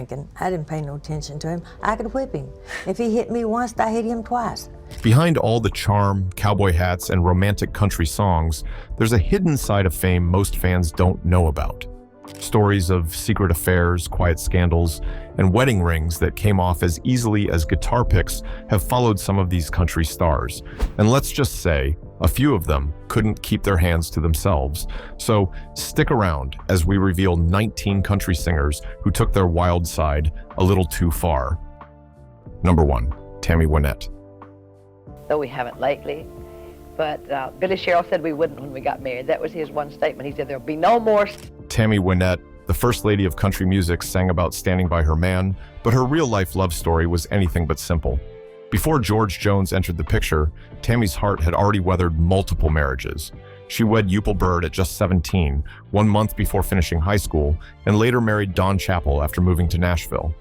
drinking. I didn't pay no attention to him. I could whip him. If he hit me once, I hit him twice. Behind all the charm, cowboy hats, and romantic country songs, there's a hidden side of fame most fans don't know about. Stories of secret affairs, quiet scandals, and wedding rings that came off as easily as guitar picks have followed some of these country stars. And let's just say, a few of them couldn't keep their hands to themselves. So stick around as we reveal 19 country singers who took their wild side a little too far. Number 1, Tammy Wynette. Though we haven't lately, but Billy Sherrill said we wouldn't when we got married. That was his one statement. He said there'll be no more. Tammy Wynette, the first lady of country music, sang about standing by her man, but her real-life love story was anything but simple. Before George Jones entered the picture, Tammy's heart had already weathered multiple marriages. She wed Upal Bird at just 17, 1 month before finishing high school, and later married Don Chappell after moving to Nashville.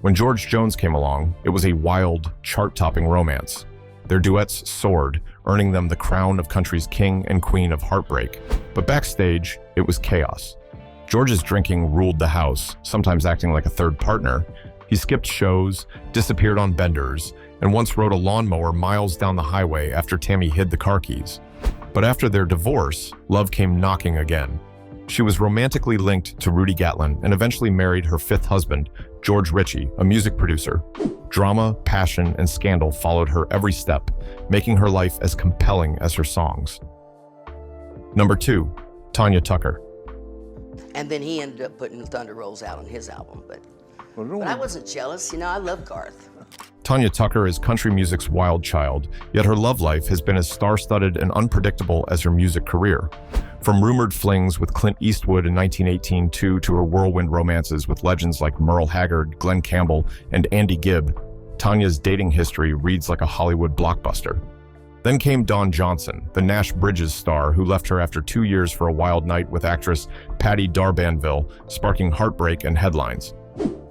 When George Jones came along, it was a wild, chart-topping romance. Their duets soared, earning them the crown of country's king and queen of heartbreak. But backstage, it was chaos. George's drinking ruled the house, sometimes acting like a third partner. He skipped shows, disappeared on benders, and once rode a lawnmower miles down the highway after Tammy hid the car keys. But after their divorce, love came knocking again. She was romantically linked to Rudy Gatlin and eventually married her 5th husband, George Ritchie, a music producer. Drama, passion, and scandal followed her every step, making her life as compelling as her songs. Number 2, Tanya Tucker. And then he ended up putting Thunder Rolls out on his album, but I wasn't jealous. You know, I love Garth. Tanya Tucker is country music's wild child, yet her love life has been as star-studded and unpredictable as her music career. From rumored flings with Clint Eastwood in 1918 to her whirlwind romances with legends like Merle Haggard, Glenn Campbell, and Andy Gibb, Tanya's dating history reads like a Hollywood blockbuster. Then came Dawn Johnson, the Nash Bridges star who left her after 2 years for a wild night with actress Patty Darbanville, sparking heartbreak and headlines.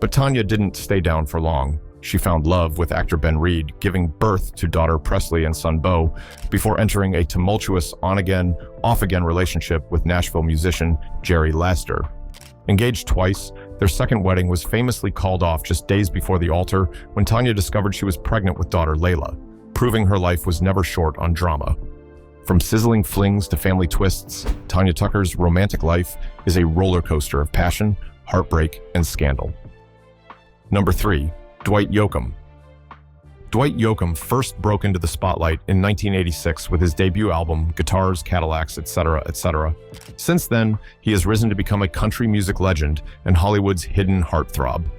But Tanya didn't stay down for long. She found love with actor Ben Reed, giving birth to daughter Presley and son Beau, before entering a tumultuous on-again, off-again relationship with Nashville musician Jerry Laster. Engaged twice, their second wedding was famously called off just days before the altar when Tanya discovered she was pregnant with daughter Layla, proving her life was never short on drama. From sizzling flings to family twists, Tanya Tucker's romantic life is a roller coaster of passion, heartbreak, and scandal. Number 3, Dwight Yoakam. Dwight Yoakam first broke into the spotlight in 1986 with his debut album, Guitars, Cadillacs, etc., etc. Since then, he has risen to become a country music legend and Hollywood's hidden heartthrob.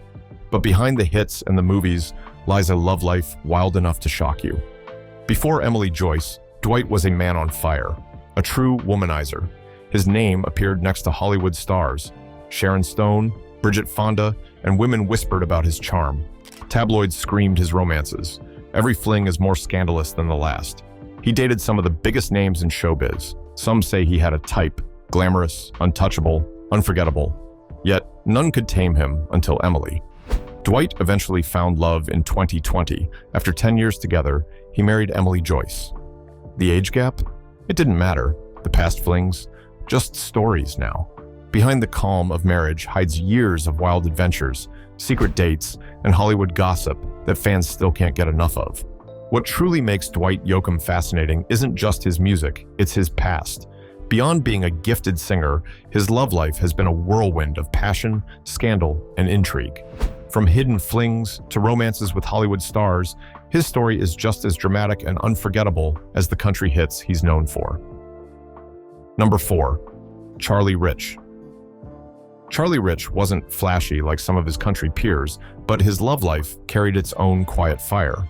But behind the hits and the movies lies a love life wild enough to shock you. Before Emily Joyce, Dwight was a man on fire, a true womanizer. His name appeared next to Hollywood stars, Sharon Stone, Bridget Fonda, and women whispered about his charm. Tabloids screamed his romances. Every fling is more scandalous than the last. He dated some of the biggest names in showbiz. Some say he had a type, glamorous, untouchable, unforgettable. Yet none could tame him until Emily. Dwight eventually found love in 2020. After 10 years together, he married Emily Joyce. The age gap? It didn't matter. The past flings? Just stories now. Behind the calm of marriage hides years of wild adventures, secret dates, and Hollywood gossip that fans still can't get enough of. What truly makes Dwight Yoakam fascinating isn't just his music, it's his past. Beyond being a gifted singer, his love life has been a whirlwind of passion, scandal, and intrigue. From hidden flings to romances with Hollywood stars, his story is just as dramatic and unforgettable as the country hits he's known for. Number 4, Charlie Rich. Charlie Rich wasn't flashy like some of his country peers, but his love life carried its own quiet fire.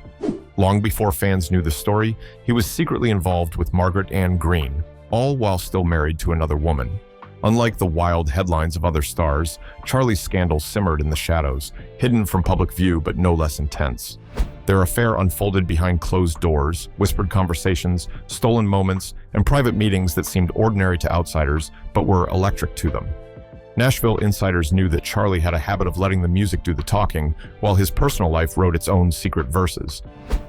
Long before fans knew the story, he was secretly involved with Margaret Ann Green, all while still married to another woman. Unlike the wild headlines of other stars, Charlie's scandal simmered in the shadows, hidden from public view but no less intense. Their affair unfolded behind closed doors, whispered conversations, stolen moments, and private meetings that seemed ordinary to outsiders but were electric to them. Nashville insiders knew that Charlie had a habit of letting the music do the talking, while his personal life wrote its own secret verses.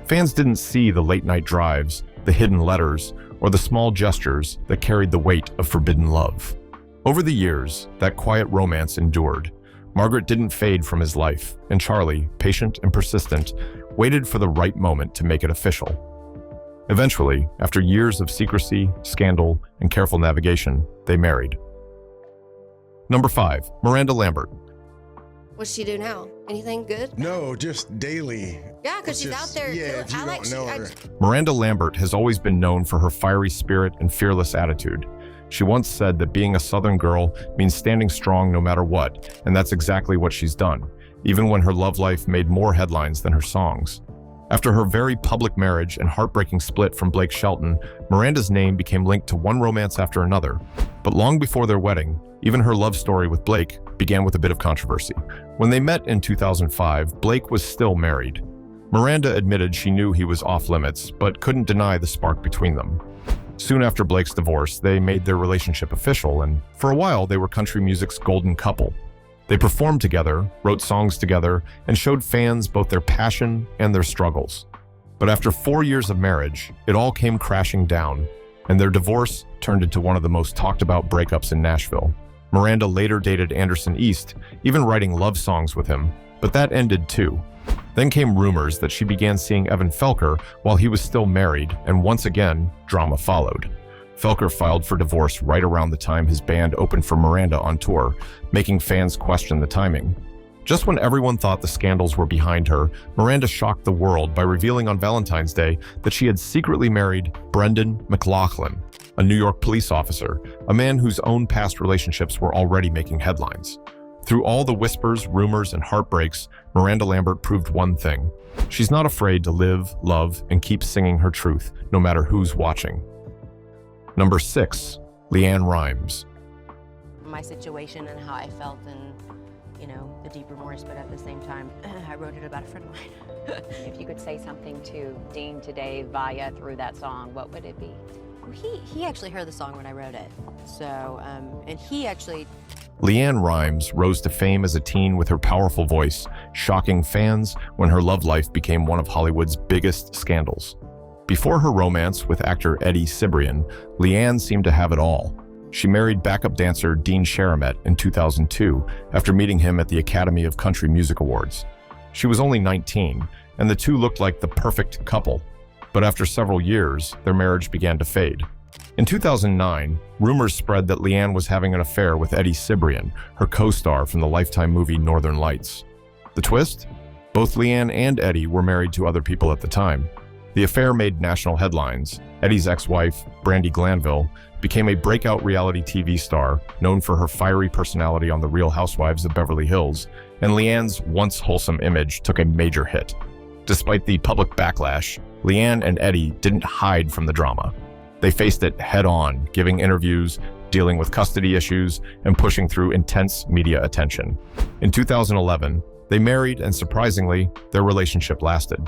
Fans didn't see the late-night drives, the hidden letters, or the small gestures that carried the weight of forbidden love. Over the years, that quiet romance endured, Margaret didn't fade from his life, and Charlie, patient and persistent, waited for the right moment to make it official. Eventually, after years of secrecy, scandal, and careful navigation, they married. Number 5, Miranda Lambert. What's she do now? Anything good? No, just daily. Yeah, because she's out there. Yeah, if you don't know her. Miranda Lambert has always been known for her fiery spirit and fearless attitude. She once said that being a Southern girl means standing strong no matter what, and that's exactly what she's done, even when her love life made more headlines than her songs. After her very public marriage and heartbreaking split from Blake Shelton, Miranda's name became linked to one romance after another. But long before their wedding, even her love story with Blake began with a bit of controversy. When they met in 2005, Blake was still married. Miranda admitted she knew he was off limits, but couldn't deny the spark between them. Soon after Blake's divorce, they made their relationship official, and for a while they were country music's golden couple. They performed together, wrote songs together, and showed fans both their passion and their struggles. But after 4 years of marriage, it all came crashing down, and their divorce turned into one of the most talked about breakups in Nashville. Miranda later dated Anderson East, even writing love songs with him, but that ended too. Then came rumors that she began seeing Evan Felker while he was still married, and once again, drama followed. Felker filed for divorce right around the time his band opened for Miranda on tour, making fans question the timing. Just when everyone thought the scandals were behind her, Miranda shocked the world by revealing on Valentine's Day that she had secretly married Brendan McLaughlin, a New York police officer, a man whose own past relationships were already making headlines. Through all the whispers, rumors, and heartbreaks, Miranda Lambert proved one thing. She's not afraid to live, love, and keep singing her truth, no matter who's watching. Number 6, LeAnn Rimes. My situation and how I felt and, the deep remorse, but at the same time, I wrote it about a friend of mine. If you could say something to Dean today through that song, what would it be? Well, he actually heard the song when I wrote it. So, and he actually... LeAnn Rimes rose to fame as a teen with her powerful voice, shocking fans when her love life became one of Hollywood's biggest scandals. Before her romance with actor Eddie Cibrian, LeAnn seemed to have it all. She married backup dancer Dean Sharamet in 2002 after meeting him at the Academy of Country Music Awards. She was only 19, and the two looked like the perfect couple. But after several years, their marriage began to fade. In 2009, rumors spread that LeAnn was having an affair with Eddie Cibrian, her co-star from the Lifetime movie Northern Lights. The twist? Both LeAnn and Eddie were married to other people at the time. The affair made national headlines. Eddie's ex-wife, Brandi Glanville, became a breakout reality TV star known for her fiery personality on The Real Housewives of Beverly Hills, and LeAnn's once wholesome image took a major hit. Despite the public backlash, LeAnn and Eddie didn't hide from the drama. They faced it head-on, giving interviews, dealing with custody issues, and pushing through intense media attention. In 2011, they married, and surprisingly, their relationship lasted.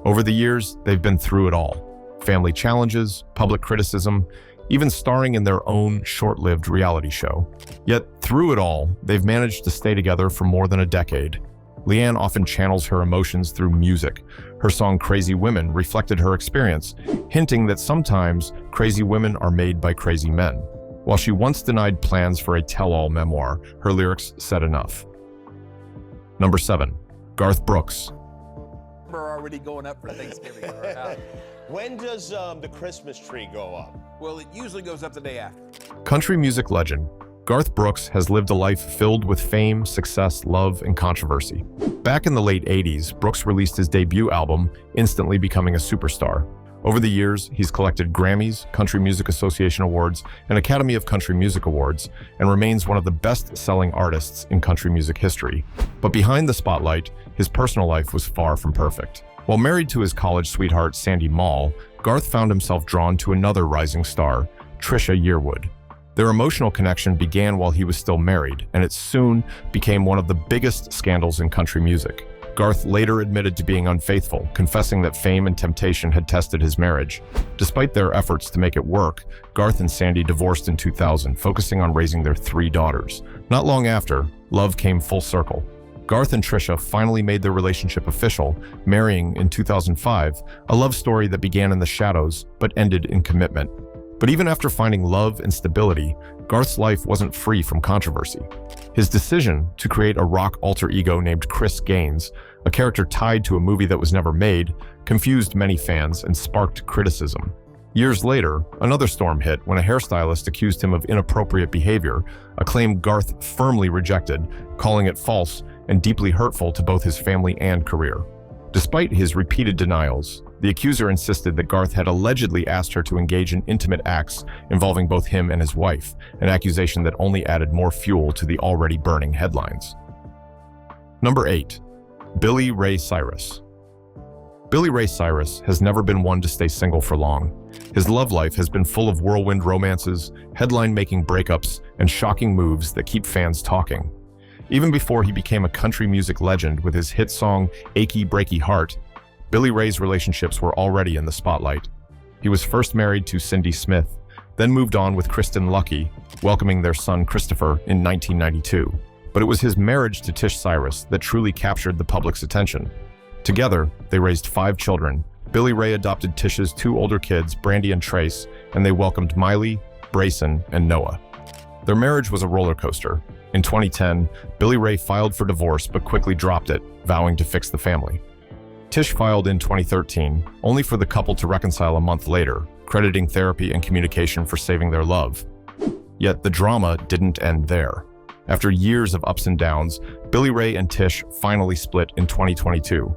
Over the years, they've been through it all. Family challenges, public criticism, even starring in their own short-lived reality show. Yet, through it all, they've managed to stay together for more than a decade. LeAnn often channels her emotions through music. Her song Crazy Women reflected her experience, hinting that sometimes crazy women are made by crazy men. While she once denied plans for a tell-all memoir, her lyrics said enough. Number 7, Garth Brooks. We're already going up for Thanksgiving. When does the Christmas tree go up? Well, it usually goes up the day after. Country music legend Garth Brooks has lived a life filled with fame, success, love, and controversy. Back in the late 80s, Brooks released his debut album, instantly becoming a superstar. Over the years, he's collected Grammys, Country Music Association Awards, and Academy of Country Music Awards, and remains one of the best-selling artists in country music history. But behind the spotlight, his personal life was far from perfect. While married to his college sweetheart, Sandy Mall, Garth found himself drawn to another rising star, Trisha Yearwood. Their emotional connection began while he was still married, and it soon became one of the biggest scandals in country music. Garth later admitted to being unfaithful, confessing that fame and temptation had tested his marriage. Despite their efforts to make it work, Garth and Sandy divorced in 2000, focusing on raising their 3 daughters. Not long after, love came full circle. Garth and Trisha finally made their relationship official, marrying in 2005, a love story that began in the shadows but ended in commitment. But even after finding love and stability, Garth's life wasn't free from controversy. His decision to create a rock alter ego named Chris Gaines, a character tied to a movie that was never made, confused many fans and sparked criticism. Years later, another storm hit when a hairstylist accused him of inappropriate behavior, a claim Garth firmly rejected, calling it false and deeply hurtful to both his family and career. Despite his repeated denials, the accuser insisted that Garth had allegedly asked her to engage in intimate acts involving both him and his wife, an accusation that only added more fuel to the already burning headlines. Number 8. Billy Ray Cyrus. Billy Ray Cyrus has never been one to stay single for long. His love life has been full of whirlwind romances, headline-making breakups, and shocking moves that keep fans talking. Even before he became a country music legend with his hit song Achy Breaky Heart, Billy Ray's relationships were already in the spotlight. He was first married to Cindy Smith, then moved on with Kristen Lucky, welcoming their son Christopher in 1992. But it was his marriage to Tish Cyrus that truly captured the public's attention. Together, they raised 5 children. Billy Ray adopted Tish's 2 older kids, Brandy and Trace, and they welcomed Miley, Brayson, and Noah. Their marriage was a roller coaster. In 2010, Billy Ray filed for divorce but quickly dropped it, vowing to fix the family. Tish filed in 2013, only for the couple to reconcile a month later, crediting therapy and communication for saving their love. Yet the drama didn't end there. After years of ups and downs, Billy Ray and Tish finally split in 2022.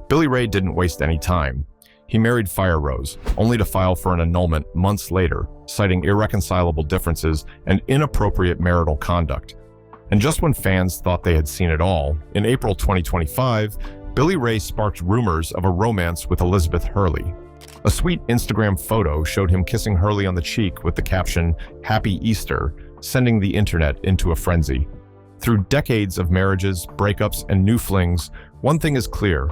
Billy Ray didn't waste any time. He married Fire Rose, only to file for an annulment months later, citing irreconcilable differences and inappropriate marital conduct. And just when fans thought they had seen it all, in April 2025, Billy Ray sparked rumors of a romance with Elizabeth Hurley. A sweet Instagram photo showed him kissing Hurley on the cheek with the caption, "Happy Easter," sending the internet into a frenzy. Through decades of marriages, breakups, and new flings, one thing is clear: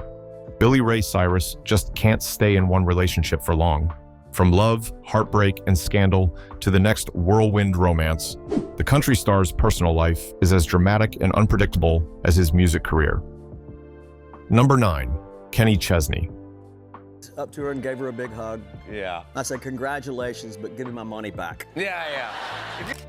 Billy Ray Cyrus just can't stay in one relationship for long. From love, heartbreak, and scandal to the next whirlwind romance, the country star's personal life is as dramatic and unpredictable as his music career. Number 9. Kenny Chesney. Up to her and gave her a big hug. Yeah. I said, congratulations, but give me my money back. Yeah.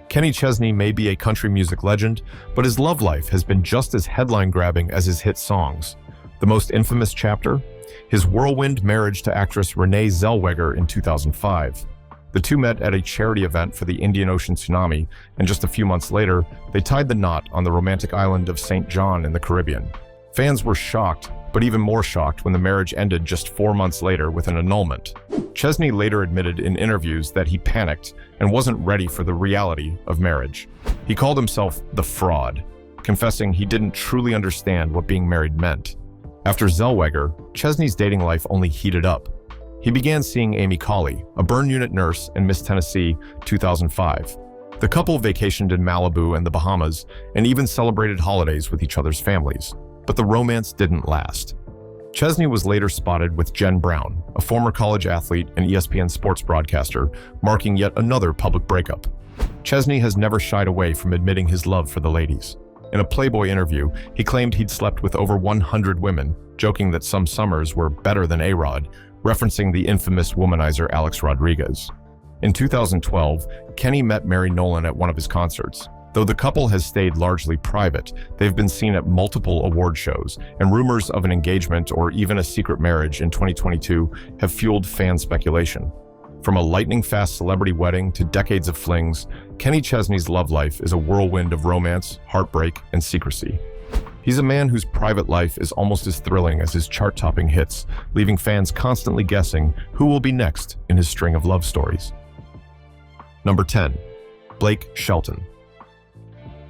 Kenny Chesney may be a country music legend, but his love life has been just as headline-grabbing as his hit songs. The most infamous chapter? His whirlwind marriage to actress Renee Zellweger in 2005. The two met at a charity event for the Indian Ocean tsunami, and just a few months later, they tied the knot on the romantic island of St. John in the Caribbean. Fans were shocked, but even more shocked when the marriage ended just 4 months later with an annulment. Chesney later admitted in interviews that he panicked and wasn't ready for the reality of marriage. He called himself the fraud, confessing he didn't truly understand what being married meant. After Zellweger, Chesney's dating life only heated up. He began seeing Amy Cawley, a burn unit nurse in Miss Tennessee, 2005. The couple vacationed in Malibu and the Bahamas and even celebrated holidays with each other's families. But the romance didn't last. Chesney was later spotted with Jen Brown, a former college athlete and ESPN sports broadcaster, marking yet another public breakup. Chesney has never shied away from admitting his love for the ladies. In a Playboy interview, he claimed he'd slept with over 100 women, joking that some summers were better than A-Rod, referencing the infamous womanizer Alex Rodriguez. In 2012, Kenny met Mary Nolan at one of his concerts. Though the couple has stayed largely private, they've been seen at multiple award shows, and rumors of an engagement or even a secret marriage in 2022 have fueled fan speculation. From a lightning-fast celebrity wedding to decades of flings, Kenny Chesney's love life is a whirlwind of romance, heartbreak, and secrecy. He's a man whose private life is almost as thrilling as his chart-topping hits, leaving fans constantly guessing who will be next in his string of love stories. Number 10. Blake Shelton.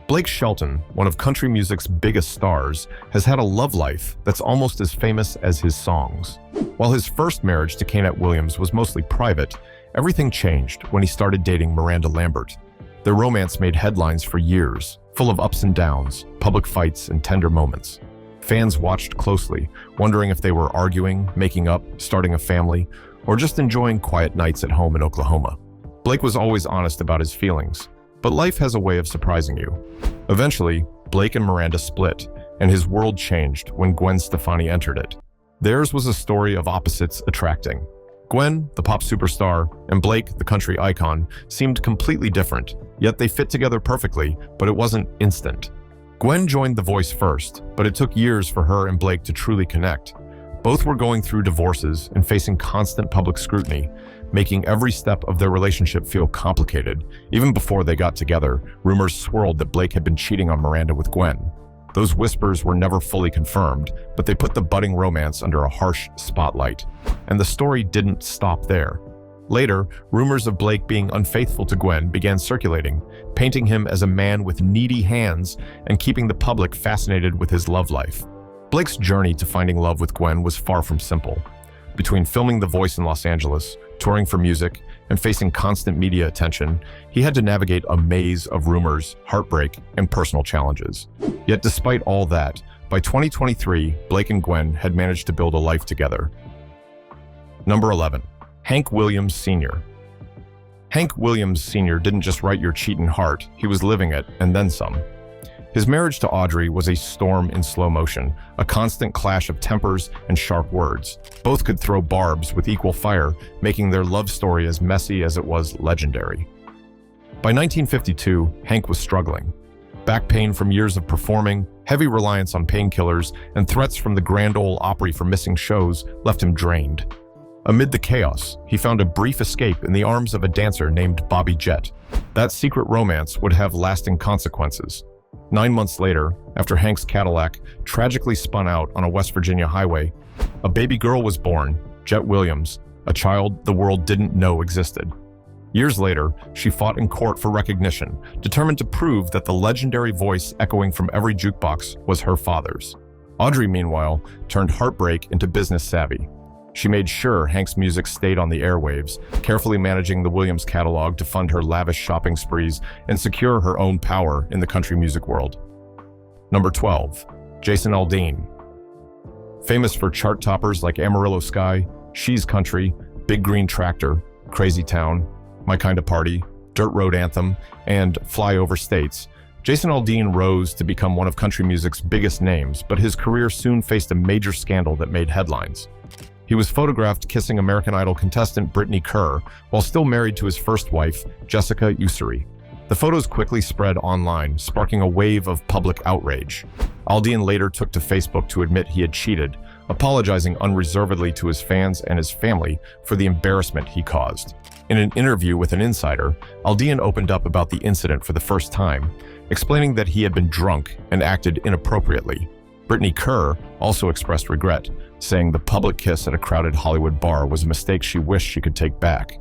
Blake Shelton, one of country music's biggest stars, has had a love life that's almost as famous as his songs. While his first marriage to Kaynette Williams was mostly private, everything changed when he started dating Miranda Lambert. Their romance made headlines for years, full of ups and downs, public fights, and tender moments. Fans watched closely, wondering if they were arguing, making up, starting a family, or just enjoying quiet nights at home in Oklahoma. Blake was always honest about his feelings, but life has a way of surprising you. Eventually, Blake and Miranda split, and his world changed when Gwen Stefani entered it. Theirs was a story of opposites attracting. Gwen, the pop superstar, and Blake, the country icon, seemed completely different, yet they fit together perfectly, but it wasn't instant. Gwen joined The Voice first, but it took years for her and Blake to truly connect. Both were going through divorces and facing constant public scrutiny, making every step of their relationship feel complicated. Even before they got together, rumors swirled that Blake had been cheating on Miranda with Gwen. Those whispers were never fully confirmed, but they put the budding romance under a harsh spotlight. And the story didn't stop there. Later, rumors of Blake being unfaithful to Gwen began circulating, painting him as a man with needy hands and keeping the public fascinated with his love life. Blake's journey to finding love with Gwen was far from simple. Between filming The Voice in Los Angeles, touring for music, and facing constant media attention, he had to navigate a maze of rumors, heartbreak, and personal challenges. Yet despite all that, by 2023, Blake and Gwen had managed to build a life together. Number 11. Hank Williams Sr. Hank Williams Sr. didn't just write your cheatin' heart, he was living it, and then some. His marriage to Audrey was a storm in slow motion, a constant clash of tempers and sharp words. Both could throw barbs with equal fire, making their love story as messy as it was legendary. By 1952, Hank was struggling. Back pain from years of performing, heavy reliance on painkillers, and threats from the Grand Ole Opry for missing shows left him drained. Amid the chaos, he found a brief escape in the arms of a dancer named Bobby Jett. That secret romance would have lasting consequences. 9 months later, after Hank's Cadillac tragically spun out on a West Virginia highway, a baby girl was born, Jett Williams, a child the world didn't know existed. Years later, she fought in court for recognition, determined to prove that the legendary voice echoing from every jukebox was her father's. Audrey, meanwhile, turned heartbreak into business savvy. She made sure Hank's music stayed on the airwaves, carefully managing the Williams catalog to fund her lavish shopping sprees and secure her own power in the country music world. Number 12. Jason Aldean. Famous for chart toppers like Amarillo Sky, She's Country, Big Green Tractor, Crazy Town, My Kinda Party, Dirt Road Anthem, and Fly Over States, Jason Aldean rose to become one of country music's biggest names, but his career soon faced a major scandal that made headlines. He was photographed kissing American Idol contestant Brittany Kerr while still married to his first wife, Jessica Ussery. The photos quickly spread online, sparking a wave of public outrage. Aldean later took to Facebook to admit he had cheated, apologizing unreservedly to his fans and his family for the embarrassment he caused. In an interview with an insider, Aldean opened up about the incident for the first time, explaining that he had been drunk and acted inappropriately. Brittany Kerr also expressed regret, saying the public kiss at a crowded Hollywood bar was a mistake she wished she could take back.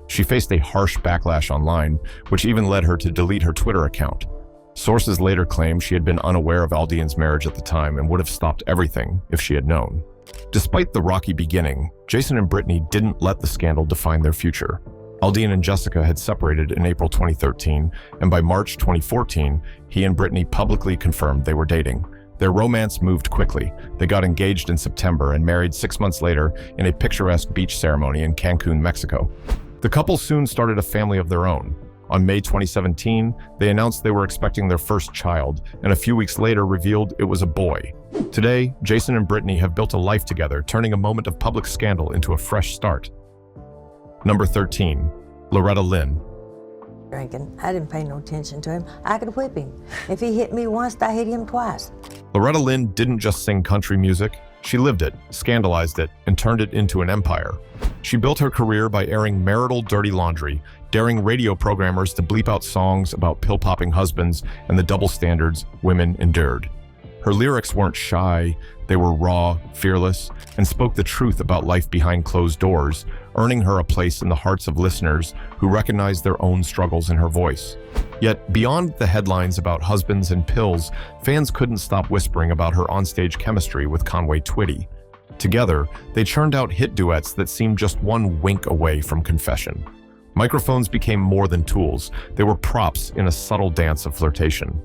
She faced a harsh backlash online, which even led her to delete her Twitter account. Sources later claimed she had been unaware of Aldean's marriage at the time and would have stopped everything if she had known. Despite the rocky beginning, Jason and Brittany didn't let the scandal define their future. Aldean and Jessica had separated in April 2013, and by March 2014, he and Brittany publicly confirmed they were dating. Their romance moved quickly. They got engaged in September and married 6 months later in a picturesque beach ceremony in Cancun, Mexico. The couple soon started a family of their own. On May 2017, they announced they were expecting their first child, and a few weeks later revealed it was a boy. Today, Jason and Brittany have built a life together, turning a moment of public scandal into a fresh start. Number 13. Loretta Lynn. Drinking. I didn't pay no attention to him. I could whip him. If he hit me once, I hit him twice. Loretta Lynn didn't just sing country music. She lived it, scandalized it, and turned it into an empire. She built her career by airing marital dirty laundry, daring radio programmers to bleep out songs about pill-popping husbands and the double standards women endured. Her lyrics weren't shy, they were raw, fearless, and spoke the truth about life behind closed doors, earning her a place in the hearts of listeners who recognized their own struggles in her voice. Yet, beyond the headlines about husbands and pills, fans couldn't stop whispering about her onstage chemistry with Conway Twitty. Together, they churned out hit duets that seemed just one wink away from confession. Microphones became more than tools, they were props in a subtle dance of flirtation.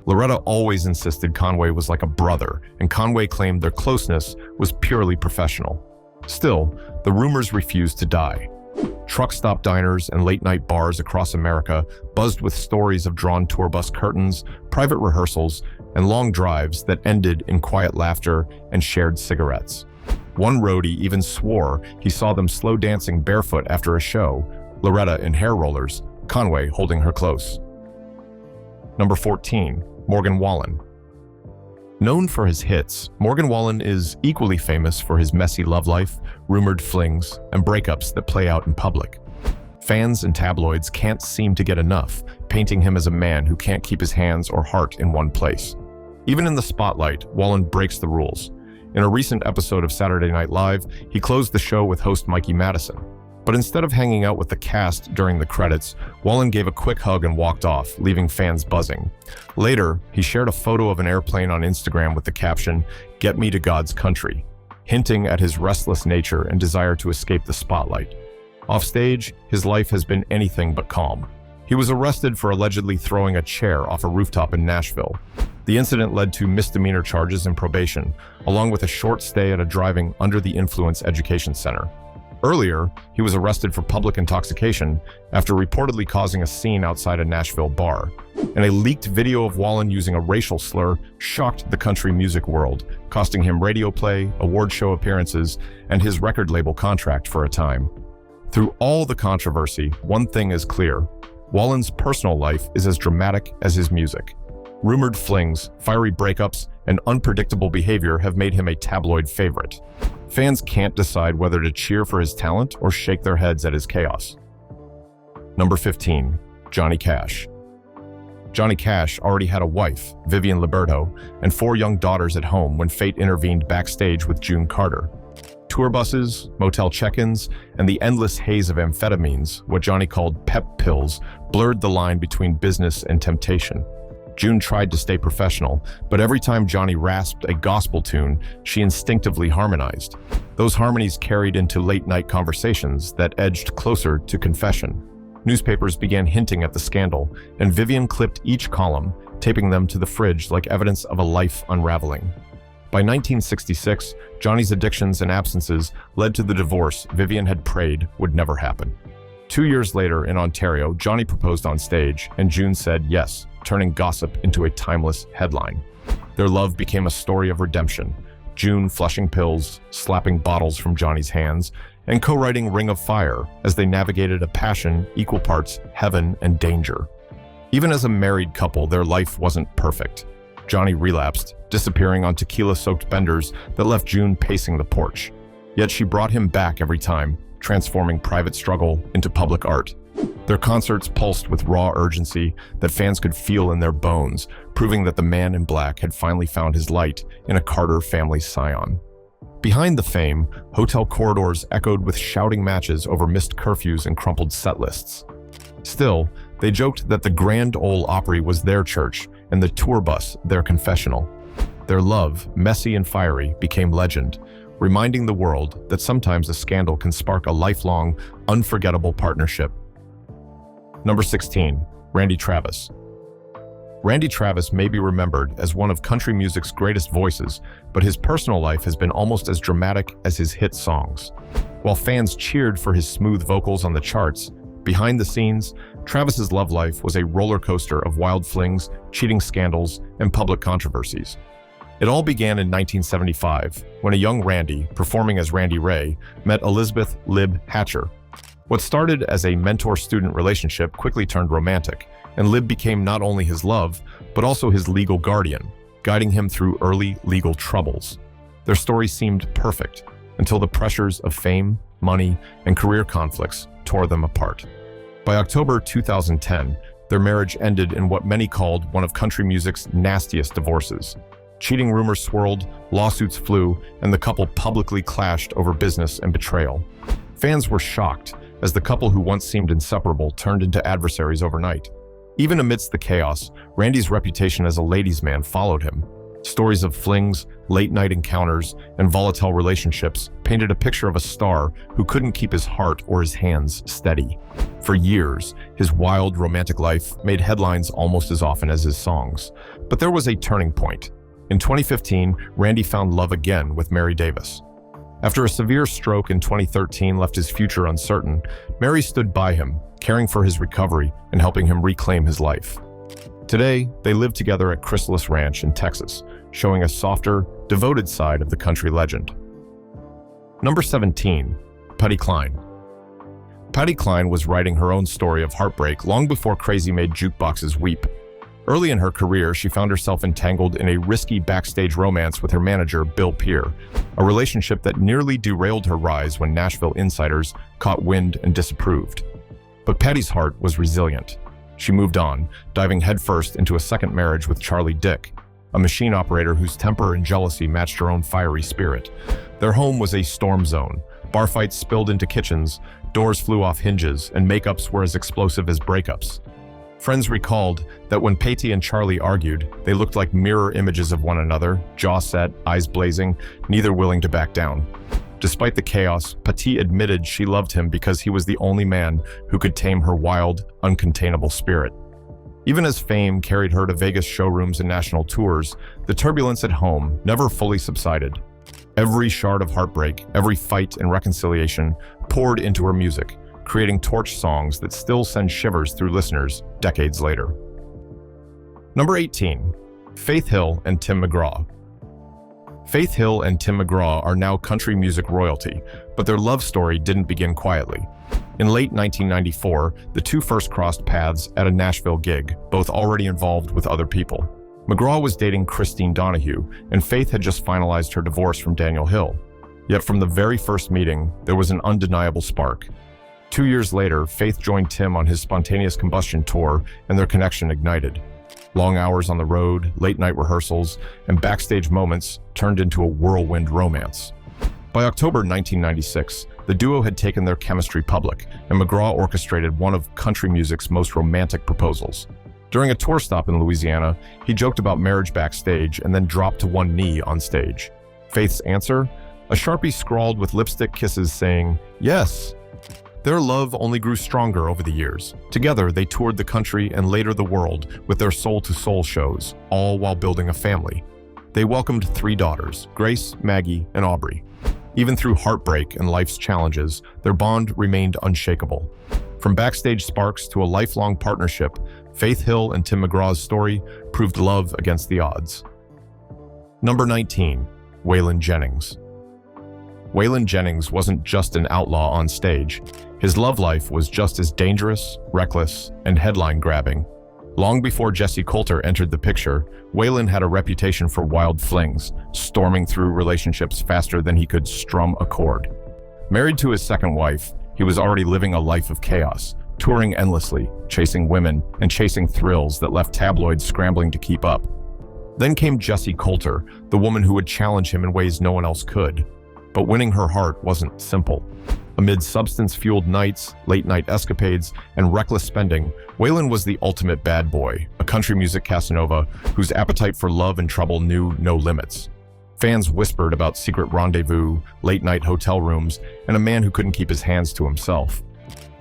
Loretta always insisted Conway was like a brother, and Conway claimed their closeness was purely professional. Still, the rumors refused to die. Truck stop diners and late-night bars across America buzzed with stories of drawn tour bus curtains, private rehearsals, and long drives that ended in quiet laughter and shared cigarettes. One roadie even swore he saw them slow dancing barefoot after a show, Loretta in hair rollers, Conway holding her close. Number 14, Morgan Wallen. Known for his hits, Morgan Wallen is equally famous for his messy love life, rumored flings, and breakups that play out in public. Fans and tabloids can't seem to get enough, painting him as a man who can't keep his hands or heart in one place. Even in the spotlight, Wallen breaks the rules. In a recent episode of Saturday Night Live, he closed the show with host Mikey Madison. But instead of hanging out with the cast during the credits, Wallen gave a quick hug and walked off, leaving fans buzzing. Later, he shared a photo of an airplane on Instagram with the caption, "Get me to God's country," hinting at his restless nature and desire to escape the spotlight. Offstage, his life has been anything but calm. He was arrested for allegedly throwing a chair off a rooftop in Nashville. The incident led to misdemeanor charges and probation, along with a short stay at a driving under the influence education center. Earlier, he was arrested for public intoxication after reportedly causing a scene outside a Nashville bar. And a leaked video of Wallen using a racial slur shocked the country music world, costing him radio play, award show appearances, and his record label contract for a time. Through all the controversy, one thing is clear. Wallen's personal life is as dramatic as his music. Rumored flings, fiery breakups, and unpredictable behavior have made him a tabloid favorite. Fans can't decide whether to cheer for his talent or shake their heads at his chaos. Number 15, Johnny Cash. Johnny Cash already had a wife, Vivian Liberto, and 4 young daughters at home when fate intervened backstage with June Carter. Tour buses, motel check-ins, and the endless haze of amphetamines, what Johnny called pep pills, blurred the line between business and temptation. June tried to stay professional, but every time Johnny rasped a gospel tune, she instinctively harmonized. Those harmonies carried into late-night conversations that edged closer to confession. Newspapers began hinting at the scandal, and Vivian clipped each column, taping them to the fridge like evidence of a life unraveling. By 1966, Johnny's addictions and absences led to the divorce Vivian had prayed would never happen. 2 years later in Ontario, Johnny proposed on stage, and June said yes, turning gossip into a timeless headline. Their love became a story of redemption, June flushing pills, slapping bottles from Johnny's hands, and co-writing Ring of Fire as they navigated a passion equal parts heaven and danger. Even as a married couple, their life wasn't perfect. Johnny relapsed, disappearing on tequila-soaked benders that left June pacing the porch. Yet she brought him back every time, transforming private struggle into public art. Their concerts pulsed with raw urgency that fans could feel in their bones, proving that the man in black had finally found his light in a Carter family scion. Behind the fame, hotel corridors echoed with shouting matches over missed curfews and crumpled set lists. Still, they joked that the Grand Ole Opry was their church and the tour bus their confessional. Their love, messy and fiery, became legend, reminding the world that sometimes a scandal can spark a lifelong, unforgettable partnership. Number 16, Randy Travis. Randy Travis may be remembered as one of country music's greatest voices, but his personal life has been almost as dramatic as his hit songs. While fans cheered for his smooth vocals on the charts, behind the scenes, Travis's love life was a roller coaster of wild flings, cheating scandals, and public controversies. It all began in 1975, when a young Randy, performing as Randy Ray, met Elizabeth Lib Hatcher. What started as a mentor-student relationship quickly turned romantic, and Lib became not only his love, but also his legal guardian, guiding him through early legal troubles. Their story seemed perfect, until the pressures of fame, money, and career conflicts tore them apart. By October 2010, their marriage ended in what many called one of country music's nastiest divorces. Cheating rumors swirled, lawsuits flew, and the couple publicly clashed over business and betrayal. Fans were shocked, as the couple who once seemed inseparable turned into adversaries overnight. Even amidst the chaos, Randy's reputation as a ladies' man followed him. Stories of flings, late-night encounters, and volatile relationships painted a picture of a star who couldn't keep his heart or his hands steady. For years, his wild, romantic life made headlines almost as often as his songs. But there was a turning point. In 2015, Randy found love again with Mary Davis. After a severe stroke in 2013 left his future uncertain, Mary stood by him, caring for his recovery and helping him reclaim his life. Today, they live together at Chrysalis Ranch in Texas, showing a softer, devoted side of the country legend. Number 17, Patsy Cline. Patsy Cline was writing her own story of heartbreak long before crazy made jukeboxes weep. Early in her career, she found herself entangled in a risky backstage romance with her manager, Bill Peer, a relationship that nearly derailed her rise when Nashville insiders caught wind and disapproved. But Patty's heart was resilient. She moved on, diving headfirst into a second marriage with Charlie Dick, a machine operator whose temper and jealousy matched her own fiery spirit. Their home was a storm zone. Bar fights spilled into kitchens, doors flew off hinges, and makeups were as explosive as breakups. Friends recalled that when Patty and Charlie argued, they looked like mirror images of one another, jaw set, eyes blazing, neither willing to back down. Despite the chaos, Patty admitted she loved him because he was the only man who could tame her wild, uncontainable spirit. Even as fame carried her to Vegas showrooms and national tours, the turbulence at home never fully subsided. Every shard of heartbreak, every fight and reconciliation poured into her music, creating torch songs that still send shivers through listeners decades later. Number 18, Faith Hill and Tim McGraw. Faith Hill and Tim McGraw are now country music royalty, but their love story didn't begin quietly. In late 1994, the two first crossed paths at a Nashville gig, both already involved with other people. McGraw was dating Christine Donahue, and Faith had just finalized her divorce from Daniel Hill. Yet from the very first meeting, there was an undeniable spark. 2 years later, Faith joined Tim on his Spontaneous Combustion tour, and their connection ignited. Long hours on the road, late-night rehearsals, and backstage moments turned into a whirlwind romance. By October 1996, the duo had taken their chemistry public, and McGraw orchestrated one of country music's most romantic proposals. During a tour stop in Louisiana, he joked about marriage backstage and then dropped to one knee on stage. Faith's answer? A Sharpie scrawled with lipstick kisses saying, "Yes." Their love only grew stronger over the years. Together, they toured the country and later the world with their soul-to-soul shows, all while building a family. They welcomed 3 daughters, Grace, Maggie, and Aubrey. Even through heartbreak and life's challenges, their bond remained unshakable. From backstage sparks to a lifelong partnership, Faith Hill and Tim McGraw's story proved love against the odds. Number 19, Waylon Jennings. Waylon Jennings wasn't just an outlaw on stage. His love life was just as dangerous, reckless, and headline-grabbing. Long before Jesse Coulter entered the picture, Waylon had a reputation for wild flings, storming through relationships faster than he could strum a chord. Married to his second wife, he was already living a life of chaos, touring endlessly, chasing women, and chasing thrills that left tabloids scrambling to keep up. Then came Jesse Coulter, the woman who would challenge him in ways no one else could. But winning her heart wasn't simple. Amid substance-fueled nights, late-night escapades, and reckless spending, Waylon was the ultimate bad boy, a country music Casanova whose appetite for love and trouble knew no limits. Fans whispered about secret rendezvous, late-night hotel rooms, and a man who couldn't keep his hands to himself.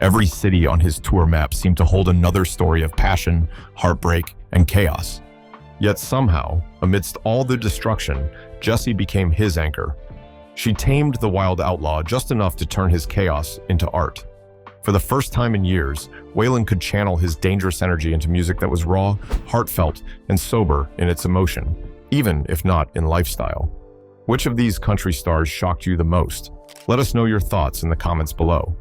Every city on his tour map seemed to hold another story of passion, heartbreak, and chaos. Yet somehow, amidst all the destruction, Jessie became his anchor. She tamed the wild outlaw just enough to turn his chaos into art. For the first time in years, Waylon could channel his dangerous energy into music that was raw, heartfelt, and sober in its emotion, even if not in lifestyle. Which of these country stars shocked you the most? Let us know your thoughts in the comments below.